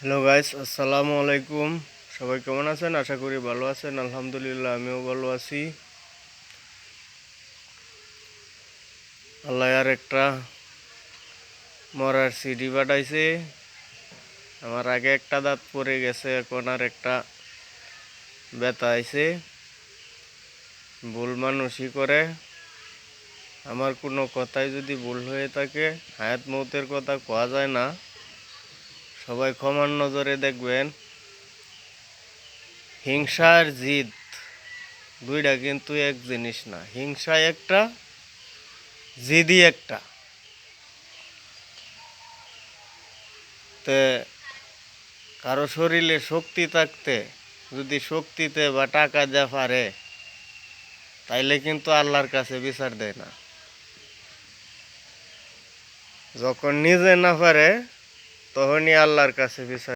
Hello guys, আসসালামু আলাইকুম। সবাই কেমন আছেন? আশা করি ভালো আছেন। আলহামদুলিল্লাহ, আমিও ভালো আছি। আল্লাহ আর একটা মরার সিডি পাঠাইছে। আমার আগে একটা দাঁত পড়ে গেছে, এখন আর একটা ব্যথা আইছে। ভুল মানুষই করে। আমার কোনো কথাই যদি ভুল হয়ে থাকে, হায়াত মৌতের কথা কোয়া যায় না। সবাই ক্ষমার নজরে দেখবেন। হিংসা আর জিদ দুইটা কিন্তু এক জিনিস না। হিংসা একটা, জিদি একটা। তে কারো শরীরে শক্তি থাকতে যদি শক্তিতে বা টাকা যা পারে, তাইলে কিন্তু আল্লাহর কাছে বিচার দেয় না। যখন নিজে না পারে, তখনই আল্লাহর কাছে বিচার